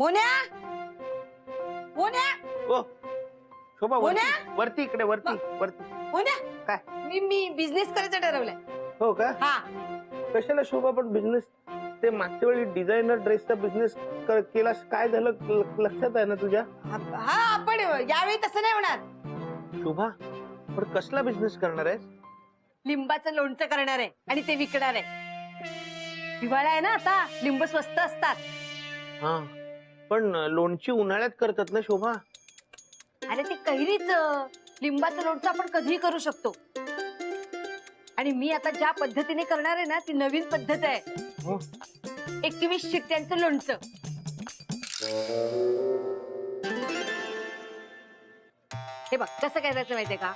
मोन्या मोन्या ओ शोभा मोन्या? वरती इकडे वरती वरती मोन्या काय मी बिझनेस करायचं ठरवलंय. हो का हा कशाला शोभा पण बिझनेस ते मागच्या वेळी डिझायनर ड्रेसचा बिझनेस केला काय झालं लक्षात आहे ना तुझ्या हा पण यावेळी तसं नाही होणार. शोभा पण कसला बिझनेस करणार आहेस लिंबाचं लोणचं करणार आहे आणि ते विकणार आहे. हिवाळा आहे ना आता, लिंब स्वस्त असतात. हा पण लोणची उन्हाळ्यात करतात ना शोभा अरे ते कैरीच लिंबाचं लोणचं आपण कधीही करू शकतो. आणि मी आता ज्या पद्धतीने करणार आहे ना ती नवीन पद्धत आहे. हो. 21 शिट्ट्यांचं लोणचं. हे बघ कसं करायचं माहितीये का,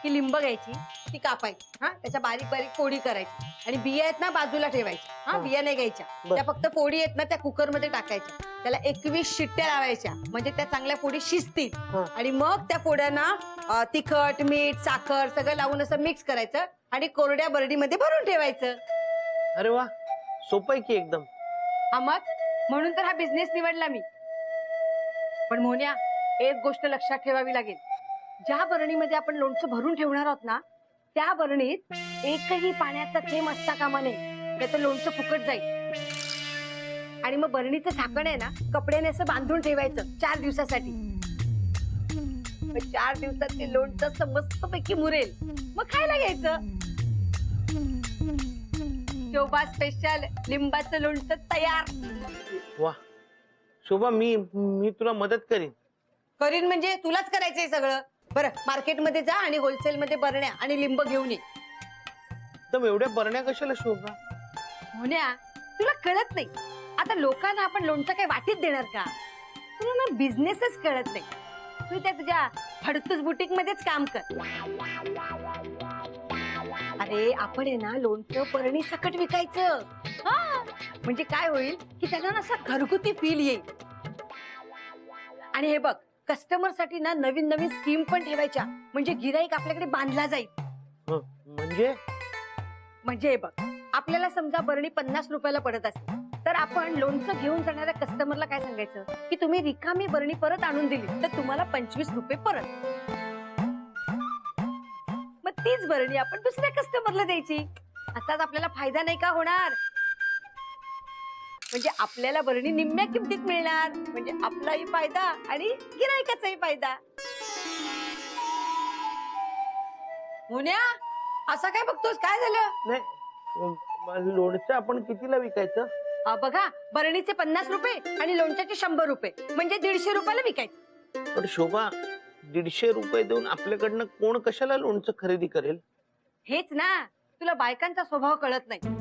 की लिंब घ्यायची, ती कापायची, हा त्याच्या बारीक बारीक फोडी करायची आणि बिया आहेत ना बाजूला ठेवायच्या. हा बिया नाही घ्यायच्या, त्या फक्त फोडी आहेत ना त्या कुकर मध्ये टाकायच्या. त्याला 21 शिट्ट्या लावायच्या म्हणजे त्या चांगल्या फोडी शिजतील. आणि मग त्या फोड्यांना तिखट मीठ साखर सगळं लावून असं मिक्स करायचं आणि कोरड्या बरडीमध्ये भरून ठेवायचं. अरे वा सोपं आहे की एकदम. हा मग म्हणून तर हा बिझनेस निवडला मी. पण मोन्या एक गोष्ट लक्षात ठेवावी लागेल, ज्या बरणीमध्ये आपण लोणचं भरून ठेवणार आहोत ना त्या बरणीत एकही पाण्याचा थेंब असता कामा नये, त्याचं लोणचं फुकट जाईल. आणि मग बरणीचं झाकण आहे ना कपड्याने असं बांधून ठेवायचं 4 दिवसासाठी. 4 दिवसात ते लोणचं असं मस्तपैकी मुरेल, मग खायला घ्यायचं. शोभा स्पेशल लिंबाचं लोणचं तयार. वा शोभा मी तुला मदत करीन. करीन म्हणजे तुलाच करायचंय सगळं. बरं मार्केटमध्ये जा आणि होलसेल मध्ये बरण्या आणि लिंब घेऊन ये. तर एवढ्या बरण्या कशाला शोभा. मोन्या तुला कळत नाही, आता लोकांना आपण लोणचं काही वाटीत देणार का. तुला ना बिझनेसच कळत नाही. तू त्या तुझ्या फडतूस बुटीक मध्येच काम कर. अरे आपण आहे ना लोणचं बरणी सकट विकायचं. हा म्हणजे काय होईल की त्यांना ना असा घरगुती फील येईल. आणि हे बघ कस्टमर साठी ना नवीन नवीन स्कीम पण ठेवायच्या म्हणजे गिराईक आपल्याकडे बांधला जाईल. म्हणजे हे बघ आपल्याला समजा बरणी 50 रुपयाला पडत असेल तर आपण लोणचं घेऊन जाणाऱ्या कस्टमरला काय सांगायचं की तुम्ही रिकामी बरणी परत आणून दिली तर तुम्हाला 25 रुपये परत. मग तीच बरणी आपण दुसऱ्या कस्टमरला द्यायची. असाच आपल्याला फायदा नाही का होणार. म्हणजे आपल्याला बरणी निम्म्या किमतीत मिळणार म्हणजे आपलाही फायदा आणि गिरायकाचाही फायदा. मुन्या असं काय बघतोस, काय झालं. नाही लोणचं आपण कितीला विकायचं. बघा बरणीचे 50 रुपये आणि लोणच्याचे 100 रुपये म्हणजे 150 रुपयाला विकायचं. पण शोभा 150 रुपये देऊन आपल्याकडनं कोण कशाला लोणचं खरेदी करेल. हेच ना तुला बायकांचा स्वभाव कळत नाही.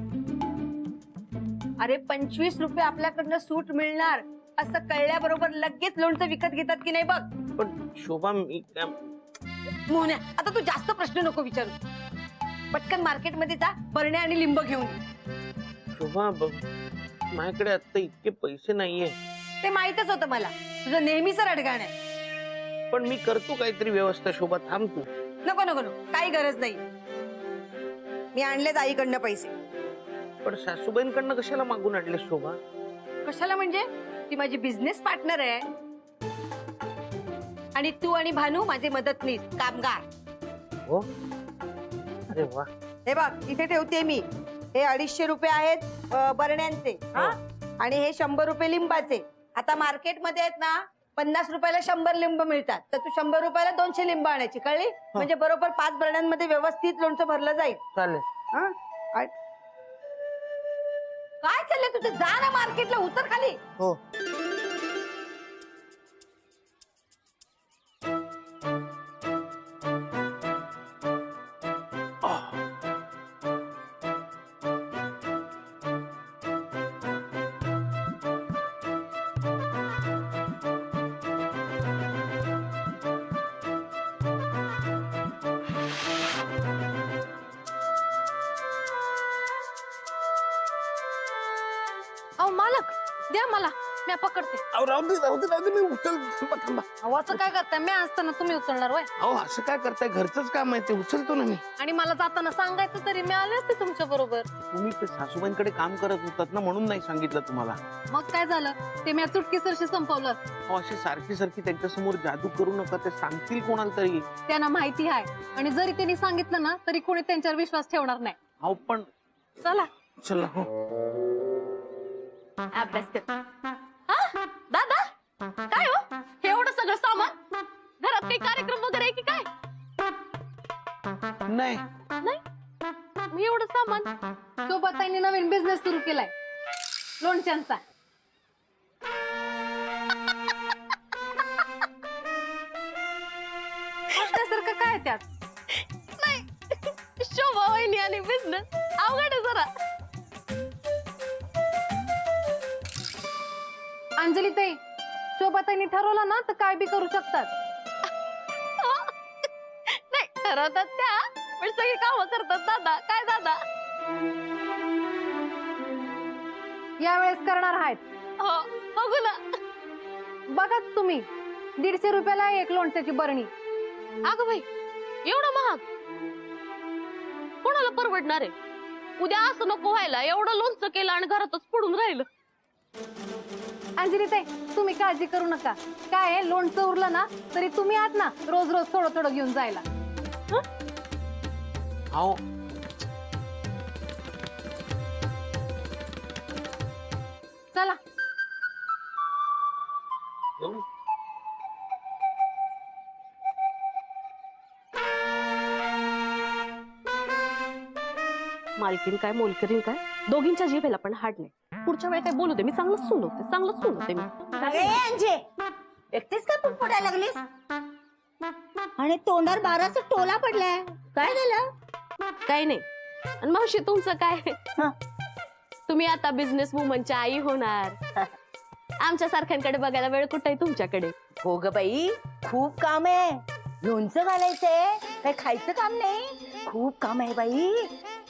अरे 25 रुपये आपल्याकडनं सूट मिळणार असं कळल्याबरोबर लगेच लोणचं विकत घेतात की नाही बघ. पण शोभा मोन्या आता तू जास्त प्रश्न नको विचारू. पटकन मार्केटमध्ये जा बरण्या आणि लिंब घेऊन ये. शोभा माझ्याकडे आता इतके पैसे नाहीये. ते माहितच होतं मला, तुझं नेहमीच रडगाण आहे. पण मी करतो काहीतरी व्यवस्था. शोभा थांब तू. नको नको नको काही गरज नाही. मी आणलेच आईकडनं पैसे. पण सासूबाईंकडनं कशाला मागून आणले शोभा. कशाला म्हणजे ती माझी बिझनेस पार्टनर आहे आणि तू आणि भानू माझे मदतनीस कामगार. हो अरे वा. हे बघ इथे ठेवते मी. हे 250 रुपये आहेत बरण्यांचे आणि हे 100 रुपये लिंबाचे. आता मार्केटमध्ये आहेत ना 50 रुपयाला 100 लिंब मिळतात तर तू 100 रुपयाला 200 लिंब आणायची, कळली. म्हणजे बरोबर 5 बरण्यांमध्ये व्यवस्थित लोणचं भरलं जाईल. चालेल. काय चाललंय तुझं, जा ना मार्केटला, उतर खाली. हो अहो मालक द्या मला. मी पकडते. अहो राहू दे मी उचल. थांबा. अहो असं काय करताय? मी असताना तुम्ही उचलणार वय? अहो असं काय करताय, घरचंच काम आहे ते, उचलतो ना मी. आणि मला जाताना सांगायचं तरी, मी आले असते तुमच्या बरोबर. तुम्ही ते सासूबाईंकडे काम करत होतात ना, म्हणून नाही सांगितलं तुम्हाला. मग काय झालं? ते मी चुटकीसरशी संपवलं. अहो अशी सारखी त्यांच्यासमोर जादू करू नका, ते सांगतील कोणाला तरी. त्यांना माहिती आहे, आणि जरी त्यांनी सांगितलं ना तरी कोणी त्यांच्यावर विश्वास ठेवणार नाही. अहो पण चला चला. हो अभ्यास कर. दादा काय हो हे एवढं सगळं सामान? घरात काही कार्यक्रम वगैरे आहे की काय? नाही नाही, मी एवढं सामान. शोभाताईंनी नवीन बिझनेस सुरू केलाय, लोणच्यांचा. हसण्यासारखं काय त्यात? नाही, शोभा वहिनी आणि बिझनेस अवघड आहे जरा. अंजली ताई, शोभाताईंनी ठरवलं ना तर काय बी करू शकतात. नाही ठरवतात त्या, पण सगळी कामं करतात दादा. काय दादा? यावेळेस करणार आहेत. हो बघू ना. बघाच तुम्ही, 150 रुपयाला एक लोणच्याची बरणी. अगं बाई, एवढं महाग कोणाला परवडणार आहे? उद्या असं नको व्हायला, एवढं लोणचं केलं आणि घरातच पडून राहिलं. अंजली ताई, तुम्ही काळजी करू नका. काय आहे, लोणचं उरलं ना तरी तुम्ही आहात ना रोज रोज थोडं थोडं घेऊन जायला. अहो चला. मालकीन काय मोलकरीन काय, दोघींच्या जीभेला पण हाड नाही. पुढच्या वेळी काय बोलू दे, मी चांगलं सुनवते मी. अंजे, एकटीच का पुटपुटायला लागलीस? आणि तोंडावर 12चा टोला पडलाय, काय झालं? काही नाही. आणि मावशी तुमचं काय? हं. तुम्ही आता बिझनेस वुमनच्या आई होणार. आमच्या सारख्यांकडे बघायला वेळ कुठे आहे तुमच्याकडे? हो ग बाई, खूप काम आहे. लोणचं घालायचंय, काय खायचं काम नाही, खूप काम आहे बाई.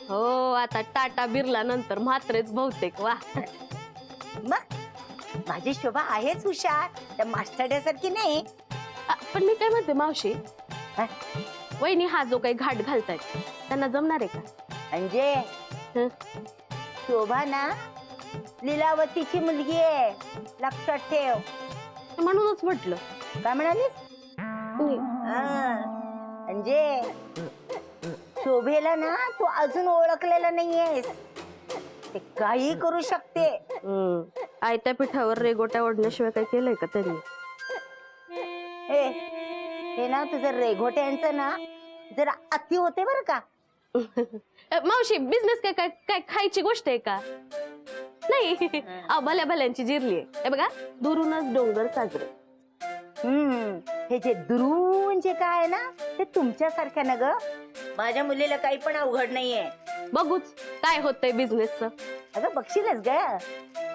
हो, आता टाटा बिर्ला नंतर म्हात्रेच बहुतेक. वा, मग माझी शोभा आहेच हुशार, त्या मास्टरड्यासारखी नाही. पण मी काय म्हणते मावशी, हं? वहिनी हा जो काही घाट घालतायत त्यांना जमणार आहे का? म्हणजे हं? शोभा ना लीलावतीची मुलगी आहे, लक्षात ठेव. म्हणूनच म्हटलं. काय म्हणालीस? म्हणजे शोभेला ना तू अजून ओळखलेला नाहीयेस, ते काही करू शकते. आयत्या पिठावर रेगोट्या ओढण्याशिवाय काय केलंय का त्यांनी? हे ना तुझं रेघोट्यांचं ना जरा अति होते बरं का. मावशी, बिझनेस काय काय काय खायची गोष्ट आहे का? नाही, भल्या भल्यांची जिरली आहे. हे बघा, दुरूनच डोंगर साजरे. हे जे दुरून जे काय आहे ना, ते तुमच्यासारख्या ना ग. माझ्या मुलीला काही पण अवघड नाहीये. बघूच काय होतंय बिझनेसचं. अगं बघशीलच ग.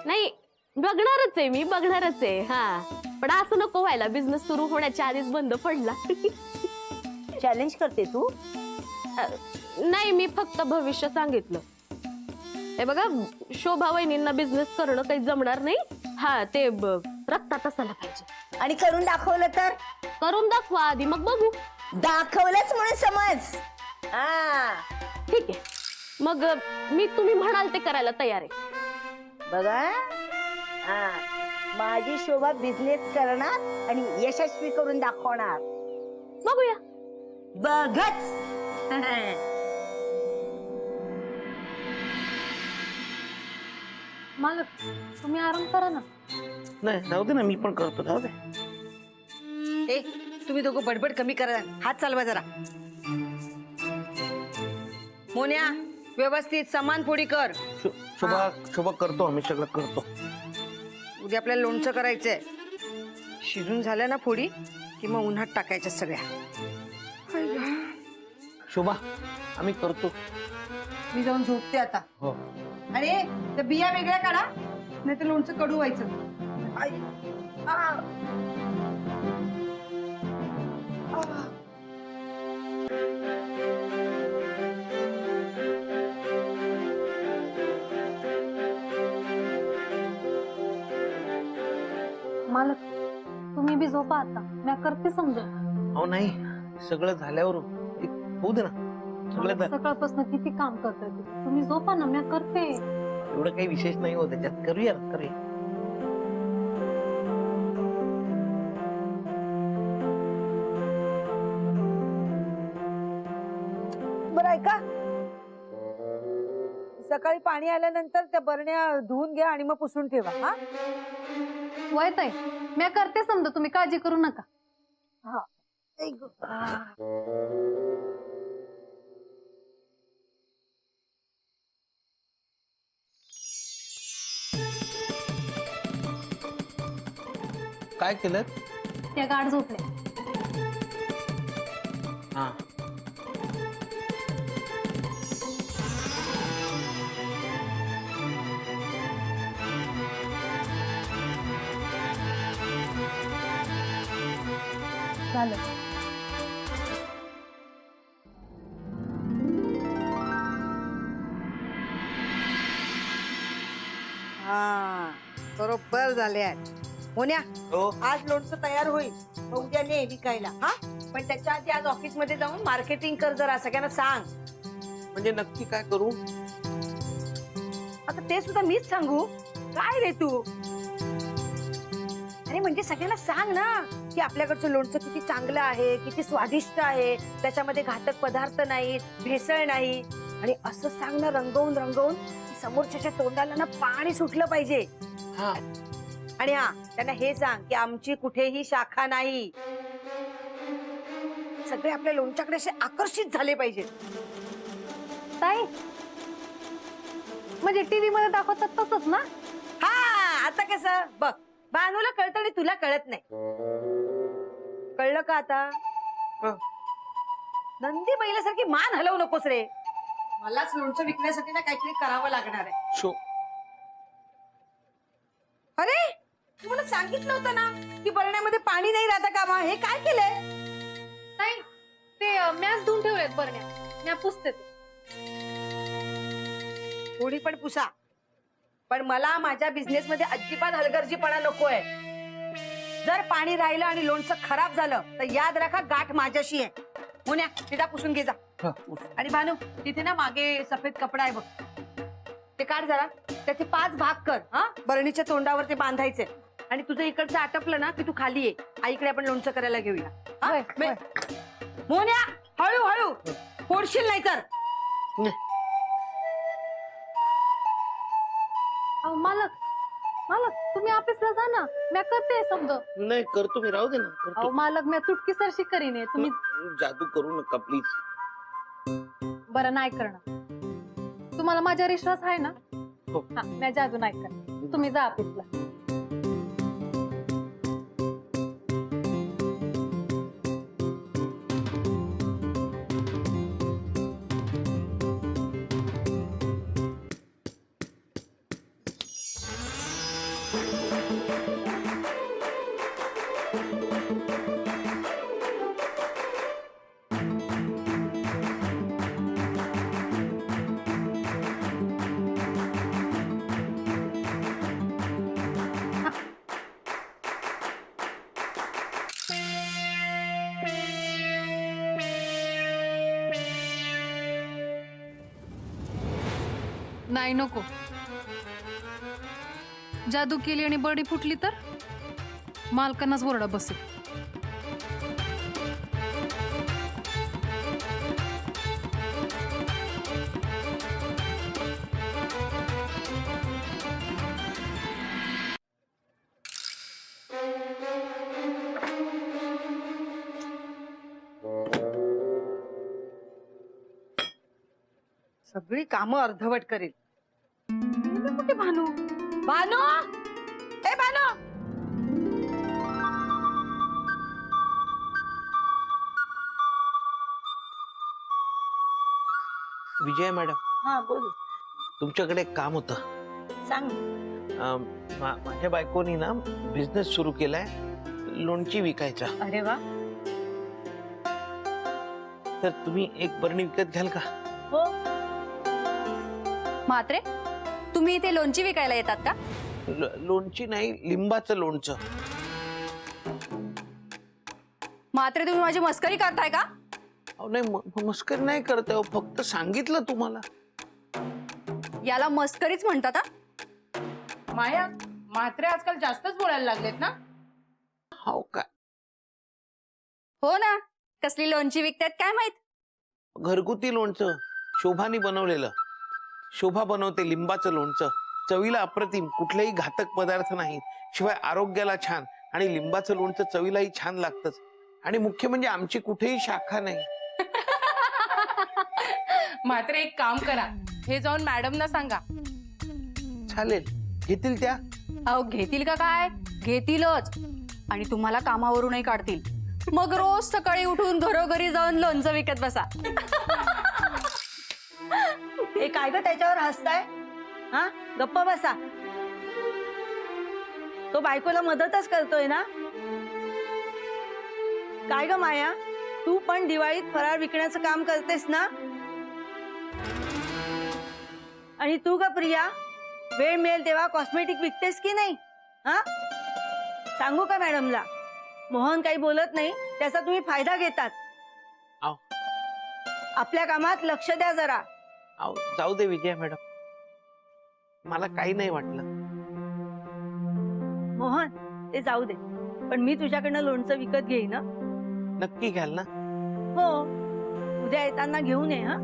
नाही, बघणारच आहे मी, बघणारच आहे. हा, पण असं नको व्हायला बिझनेस सुरू होण्याच्या आधीच बंद पडला. चॅलेंज करते तू? नाही, मी फक्त भविष्य सांगितलं. हे बघा, शोभा वहिनींना बिझनेस करणं काही जमणार नाही. हा, ते रक्तात असायला पाहिजे. आणि करून दाखवलं तर? करून दाखवा आधी, मग बघू. दाखवलंच म्हणून समज. ठीक आहे, मग मी तुम्ही म्हणाल ते करायला तयार आहे. बघा, माझी शोभा बिझनेस करणार आणि यशस्वी करून दाखवणार. बघूया. बघच. मालक, तुम्ही आराम करा ना. नाही, जाऊ दे ना, मी पण करतो. जाऊ दे. तुम्ही दोघं बडबड कमी करा, हात चालवा जरा. मोन्या, व्यवस्थित समान फोडी कर. शोभा करतो, आम्ही सगळं करतो. उद्या आपल्याला लोणचं करायचंय. शिजून झाल्या ना फोडी कि मग उन्हात टाकायच्या सगळ्या. शोभा, आम्ही करतो. मी जाऊन झोपते आता. हो. अरे, त्या बिया वेगळ्या काढा, नाही तर लोणचं कडू व्हायचं. आई. मालक तुम्ही बी झोपा आता, मी करते समजा. अहो नाही, सगळं झाल्यावर एक होऊ दे ना, सगळं सकाळपासून किती काम करताय तुम्ही झोपा ना, मी करते. एवढं काही विशेष नाही हो त्याच्यात, करूया ना, करूया. बरं ऐका, सकाळी पाणी आल्यानंतर त्या बरण्या धुवून घ्या आणि मग पुसून ठेवा. हा वय ताई, मी करते समजा, तुम्ही काळजी करू नका. काय केलं? त्या गाढ झोपल्या. हा, झालं. हा बरोबर झाले आहे. मोन्या, हो. आज लोणचं तयार होईल, मग उद्या ने विकायला. हा पण त्याच्या आधी आज ऑफिस मध्ये जाऊन मार्केटिंग कर, जरा सगळ्यांना सांग. म्हणजे नक्की काय करू? आता ते सुद्धा मीच सांगू काय रे तू? अरे म्हणजे सगळ्यांना सांग ना की आपल्याकडचं लोणचं किती चांगलं आहे, किती स्वादिष्ट आहे, त्याच्यामध्ये घातक पदार्थ नाहीत, भेसळ नाही. आणि असं सांग ना, रंगवून रंगवून समोरच्याच्या तोंडाला ना पाणी सुटलं पाहिजे. हा, आणि हा त्यांना हे सांग की आमची कुठेही शाखा नाही. सगळे आपल्या लोणच्याकडे असे आकर्षित झाले पाहिजे. ताई म्हणजे टीव्ही मध्ये दाखवतात तसंच ना? हा आता कसं बघ, बानूला कळतं आणि तुला कळत नाही. कळलं का आता? हं. नंदी बैलासारखी मान हलवू नकोस रे. मलाच लोणचं विकण्यासाठी ना काहीतरी करावं लागणार आहे. शो. अरे तू मला सांगितलं होतं ना की बरण्यामध्ये पाणी नाही राहता कामा. हे काय केलंय? ताई ते मॅच धुवून ठेवलेत बरण्या, मी पुसते ते. कोणी पण पुसा, पण मला माझ्या बिझनेस मध्ये अजिबात हलगर्जीपणा नकोय. जर पाणी राहिलं आणि लोणचं खराब झालं तर याद राखा, गाठ माझ्याशी आहे. मुन्या तिला पुसून घे जा. आणि भानू तिथे ना मागे सफेद कपडा आहे बघ, ते काढ जरा, त्याचे 5 भाग कर. हा बरणीच्या तोंडावर ते बांधायचे. आणि तुझं इकडचं आटपलं ना की तू खाली ये, आईकडे आपण लोणचं करायला घेऊया. हा? होय, होय. मोन्या हळू हळू फोडशील नाही तर. अहो मालक, मालक तुम्ही ऑफिसला जा ना, मी करते समजा. नाही करतो मी, राहू दे ना, अहो करतो. मालक मी चुटकी सरशी करीन, तुम्ही जादू करू नका प्लीज. बरं नाही करणार. तुम्हाला माझ्या विश्वास आहे ना? हो. हा मी जादू नाही करणार, तुम्ही जा ऑफिसला. नाही नको, जादू केली आणि बरडी फुटली तर मालकांनाच बोरडा बसेल. सगळी कामं अर्धवट करेल. कुठे भानू? भानू, ए भानू. विजय मॅडम, हा बोल. तुमच्याकडे एक काम होतं. सांग. माझ्या बायकोनी ना बिझनेस सुरू केलाय लोणची विकायचा. अरे वा. तर तुम्ही एक बरणी विकत घ्याल का? हो. म्हात्रे, तुम्ही इथे लोणची विकायला येतात का? लोणची नाही, लिंबाचं लोणचं. मात्र तुम्ही माझी मस्करी करताय का? अहो नाही, मस्करी नाही करते हो, फक्त सांगितलं तुम्हाला. याला मस्करीच म्हणतात हा? माया म्हात्रे आजकाल जास्तच बोलायला लागलेत ना. हो काय? हो ना, कसली लोणची विकतात काय माहित. घरगुती लोणचं शोभानी बनवलेलं. शोभा बनवते लिंबाचं लोणचं, चवीला अप्रतिम, कुठलेही घातक पदार्थ नाही, शिवाय आरोग्याला छान. आणि लिंबाचं लोणचं चवीलाही छान लागतंच. आणि मुख्य म्हणजे आमची कुठेही शाखा नाही. मात्र एक काम करा, हे जाऊन मॅडमना सांगा. चालेल, घेतील त्या. अहो घेतील का काय, घेतीलच. आणि तुम्हाला कामावरूनही काढतील. मग रोज सकाळी उठून घरोघरी जाऊन लोणचं विकत बसा. हे काय ग त्याच्यावर हसताय? हा, गप्प बसा. तो बायकोला मदतच करतोय ना. काय ग माया, तू पण दिवाळीत फराळ विकण्याचं काम करतेस ना. आणि तू ग प्रिया, वेळ मिळेल तेव्हा कॉस्मेटिक विकतेस की नाही? हा, सांगू का मॅडमला? मोहन काही बोलत नाही, त्याचा तुम्ही फायदा घेतात. आव. आपल्या कामात लक्ष द्या जरा. अहो, जाऊ दे विजया मॅडम, मला काही नाही वाटलं. मोहन ते जाऊ दे, पण मी तुझ्याकडनं लोणचं विकत घेईन ना. नक्की घ्याल ना? हो, उद्या येताना घेऊन ये. हा,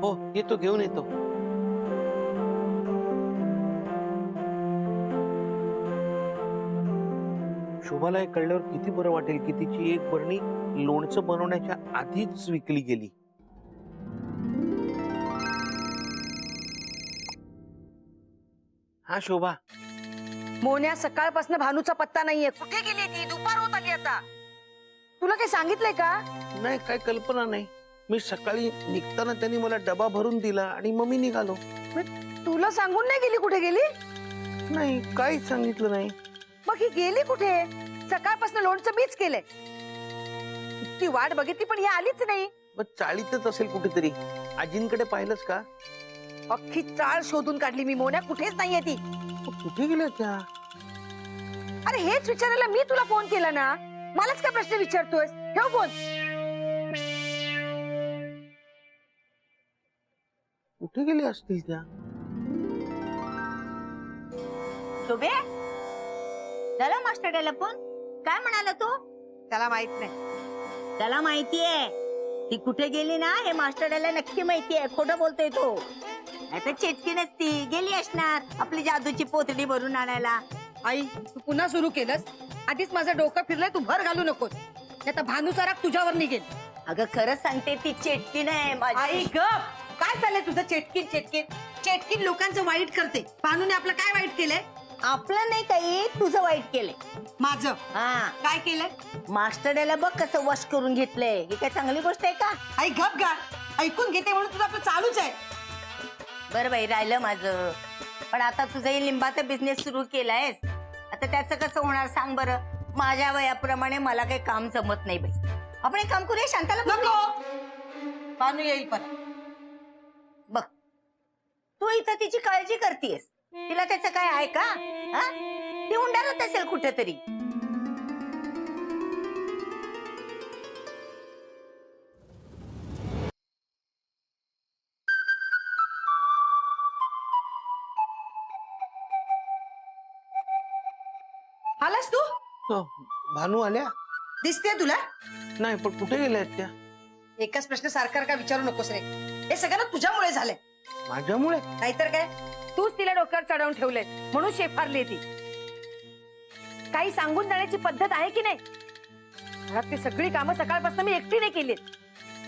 हो येतो, घेऊन येतो. शोभाला हे कळल्यावर किती बरं वाटेल की तिची एक बरणी लोणचं बनवण्याच्या आधीच विकली गेली. हा शोभा. मोन्या, सकाळपासून भानूचा पत्ता नाहीये. कुठे गेली ती? दुपार होत आली आता. तुला काही सांगितलंय का? नाही, काय कल्पना नाही. मी सकाळी निघताना त्यांनी मला डबा भरून दिला आणि मग मी निघालो. तुला सांगून नाही गेली कुठे गेली? नाही, काहीच सांगितलं नाही. मग ही गेली कुठे? सकाळपासून लोणचं मीच केलंय. ती वाट बघितली पण ही आलीच नाही. मग चाळीतच असेल कुठेतरी. आजींकडे पाहिलंच का? अख्खी चाळ शोधून काढली मी. मोन्या कुठेच नाहीये ती. मग कुठे गेल्या त्या? अरे हेच विचारायला मी तुला फोन केला ना. मलाच काय प्रश्न विचारतोयस? ठेव फोन. कुठे गेले असतील त्या? शोभे, झाला मास्टरला फोन? काय म्हणाला तो? त्याला माहित नाही. त्याला माहितीये ती कुठे गेली ना, हे मास्टरला नक्की माहितीये. खोटं बोलतोय तो. आता चेटकी नसती गेली असणार आपली जादूची पोतडी भरून आणायला. आई, तू पुन्हा सुरू केलंस. आधीच माझं डोकं फिरलंय. तू भर घालू नकोस. आता भानूचा राग तुझ्यावर निघेल. अगं खरंच सांगते, ती चेटकी नाही माझी. आई गप. काय चाललंय तुझं? चेटकीन चेटकीन चेटकीन लोकांचं वाईट करते. भानूने आपलं काय वाईट केलंय? आपलं नाही काही, तुझं वाईट केलंय. माझं हा, काय केलंय? मास्टरला बघ कसं वश करून घेतलंय. ही काय चांगली गोष्ट आहे का? आई गप गा. ऐकून घेते म्हणून तुझं आपलं चालूच आहे. बरं बाई, राहिलं माझं. पण आता तुझाही लिंबाचा बिझनेस सुरू केलायस, आता त्याचं कसं होणार सांग बरं. माझ्या वयाप्रमाणे मला काही काम जमत नाही बाई. आपण एक काम करूया, शांताला नको. बोलूया. भानू येईल पण. बघ, तू इथं तिची काळजी करतेस, तिला त्याचं काय आहे का? हा, ती उंडारत असेल कुठेतरी. आलास तू? हो, भानू आल्या? दिसते तुला? नाही, पण कुठे गेल्या त्या? एकच प्रश्न सारखा का विचारू नकोस रे. हे सगळं तुझ्यामुळे झालंय. माझ्यामुळे? नाहीतर काय. तूच तिला डोक्यावर चढवून ठेवलंय म्हणून शेफारली ती. काही सांगून जाण्याची पद्धत आहे की नाही? घरातली सगळी कामं सकाळपासून मी एकटीने केलीत.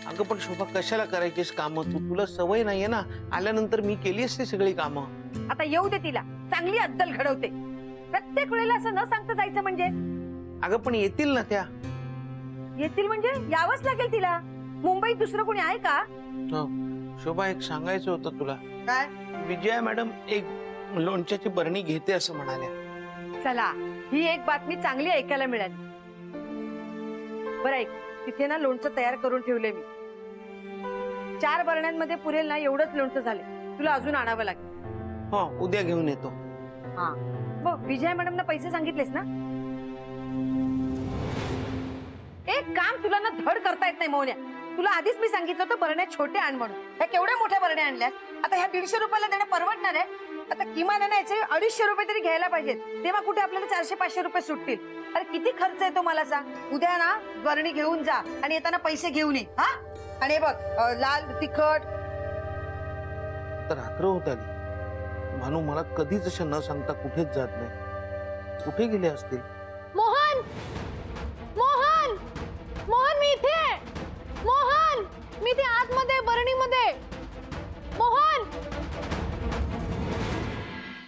अगं पण शोभा, कशाला करायचीस कामं? तुला सवय नाहीये ना. आल्यानंतर मी केली असती सगळी कामं. आता येऊ दे तिला. चांगली अद्दल घडवते. प्रत्येक वेळेला असं न सांगता जायचं म्हणजे? अगं पण येतील ना त्या. येतील म्हणजे यावंच लागेल तिला. मुंबईत दुसरं कोणी आहे का? हो, शोभा, एक सांगायचं होतं तुला. काय? विजया मॅडम एक लोणच्याची बरणी घेते असं म्हणाल्या. चला, ही एक बातमी चांगली ऐकायला मिळाली. बरं ऐक, तिथे ना लोणचं तयार करून ठेवले मी. 4 बरण्यांमध्ये पुरेल ना एवढंच लोणचं झाले. तुला अजून आणावं लागेल. हो, उद्या घेऊन येतो. हा, बघ विजया मॅडमना पैसे सांगितलेस ना? एक काम तुला ना धड करता येत नाही मोहन्या. तुला आधीच मी सांगितलं होतं बरण्या छोटे आण म्हणून. ह्या केवढ्या मोठ्या बरण्या आणल्यास. आता ह्या 150 रुपयाला देणं परवडणार आहे. आता किमान ना याचे 250 रुपये तरी घ्यायला पाहिजेत. तेव्हा कुठे आपल्याला 400-500 रुपये सुटतील. अरे किती खर्च येतो मला सांग. उद्या ना बरणी घेऊन जा आणि येताना पैसे घेऊन ये. हा आणि हे बघ लाल तिखट. तर रात्र होत आली. भानू मला कधीच असं न सांगता कुठेच जात नाही. कुठे गेले असतील? मोहन मोहन मोहन मी इथे आहे.